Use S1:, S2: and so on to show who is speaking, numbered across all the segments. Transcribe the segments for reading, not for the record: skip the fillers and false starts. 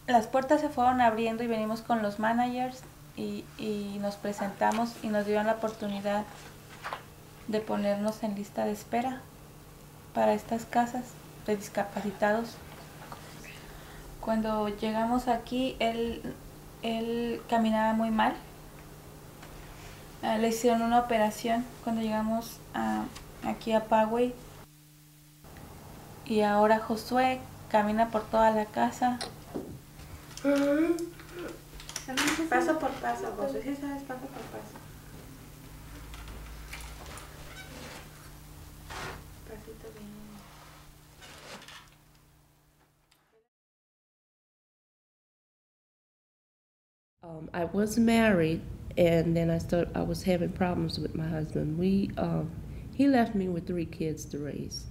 S1: las puertas se fueron abriendo y venimos con los managers y nos presentamos y nos dieron la oportunidad de ponernos en lista de espera para estas casas de discapacitados. Cuando llegamos aquí, él caminaba muy mal. Le hicieron una operación cuando llegamos aquí a Poway. Y ahora Josué camina por toda la casa. Paso por paso, Josué, sí sabes, paso por paso. Pasito bien.
S2: I was married, and then I was having problems with my husband. He left me with 3 kids to raise.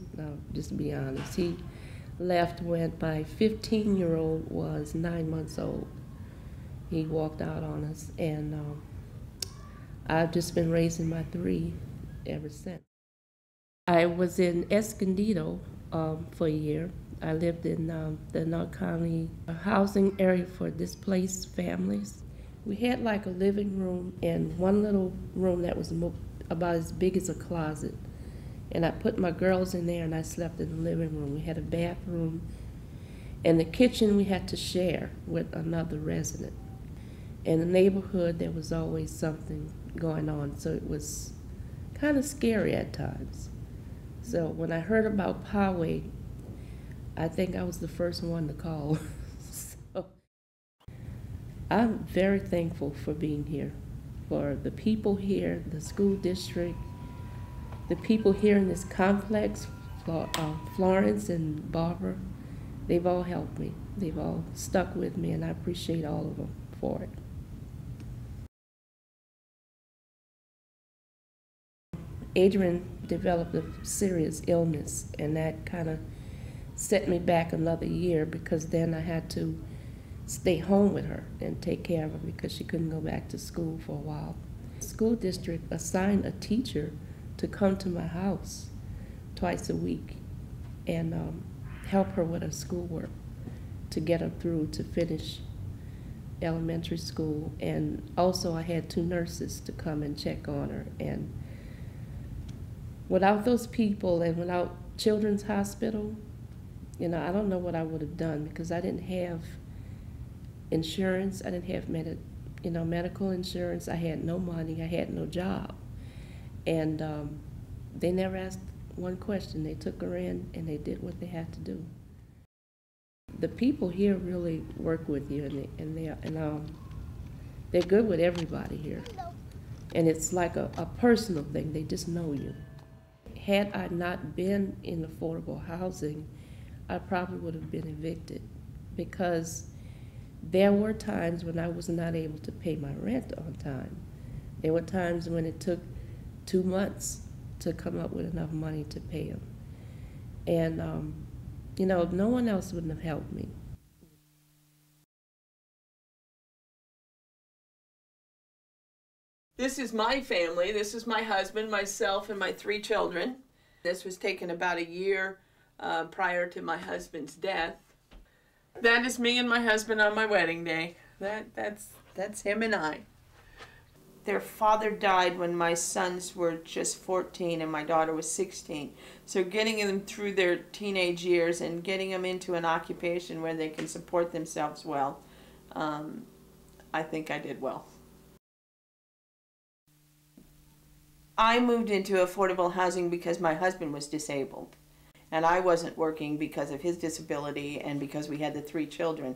S2: Just to be honest, he left when my 15-year-old was 9 months old. He walked out on us, and I've just been raising my 3 ever since. I was in Escondido for a year. I lived in the North County housing area for displaced families. We had like a living room and one little room that was about as big as a closet. And I put my girls in there and I slept in the living room. We had a bathroom, and the kitchen we had to share with another resident. In the neighborhood, there was always something going on, so it was kind of scary at times. So when I heard about Poway, I think I was the first one to call. So I'm very thankful for being here, for the people here, the school district, the people here in this complex, Florence and Barbara. They've all helped me. They've all stuck with me, and I appreciate all of them for it. Adrian developed a serious illness, and that kind of set me back another year, because then I had to stay home with her and take care of her because she couldn't go back to school for a while. The school district assigned a teacher to come to my house twice a week and help her with her schoolwork to get her through to finish elementary school. And also I had 2 nurses to come and check on her. And without those people and without Children's Hospital, I don't know what I would have done, because I didn't have insurance. I didn't have medical insurance. I had no money. I had no job. And they never asked one question. They took her in and they did what they had to do. The people here really work with you, and they're good with everybody here. And it's like a personal thing. They just know you. Had I not been in affordable housing, I probably would have been evicted, because there were times when I was not able to pay my rent on time. There were times when it took 2 months to come up with enough money to pay them. And, no one else wouldn't have helped me.
S3: This is my family. This is my husband, myself, and my 3 children. This was taken about a year prior to my husband's death. That is me and my husband on my wedding day. That's him and I. Their father died when my sons were just 14 and my daughter was 16. So getting them through their teenage years and getting them into an occupation where they can support themselves well, I think I did well. I moved into affordable housing because my husband was disabled, and I wasn't working because of his disability and because we had the 3 children.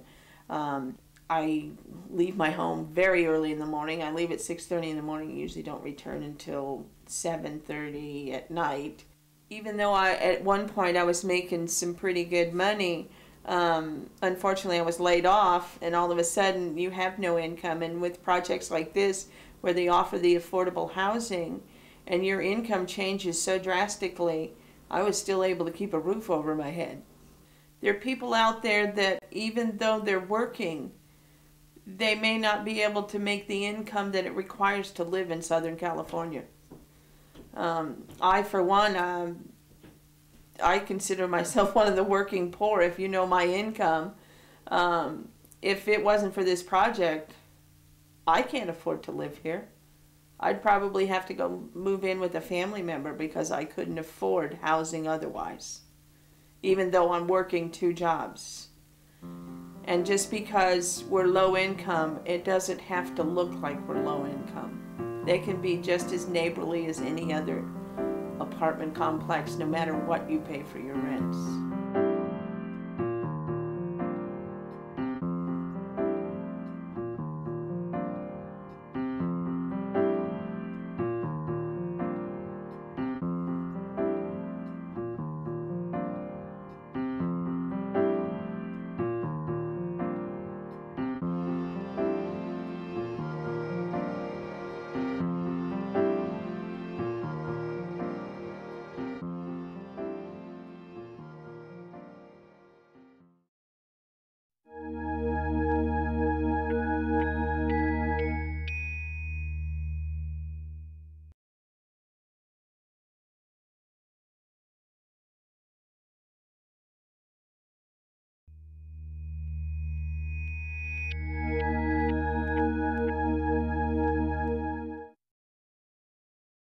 S3: I leave my home very early in the morning. I leave at 6:30 in the morning. I usually don't return until 7:30 at night. Even though at one point I was making some pretty good money, unfortunately I was laid off, and all of a sudden you have no income. And with projects like this, where they offer the affordable housing, and your income changes so drastically, I was still able to keep a roof over my head. There are people out there that, even though they're working, they may not be able to make the income that it requires to live in Southern California. I, for one, I consider myself one of the working poor. If you know my income, if it wasn't for this project, I can't afford to live here. I'd probably have to go move in with a family member because I couldn't afford housing otherwise, even though I'm working 2 jobs. And just because we're low income, it doesn't have to look like we're low income. They can be just as neighborly as any other apartment complex, no matter what you pay for your rents.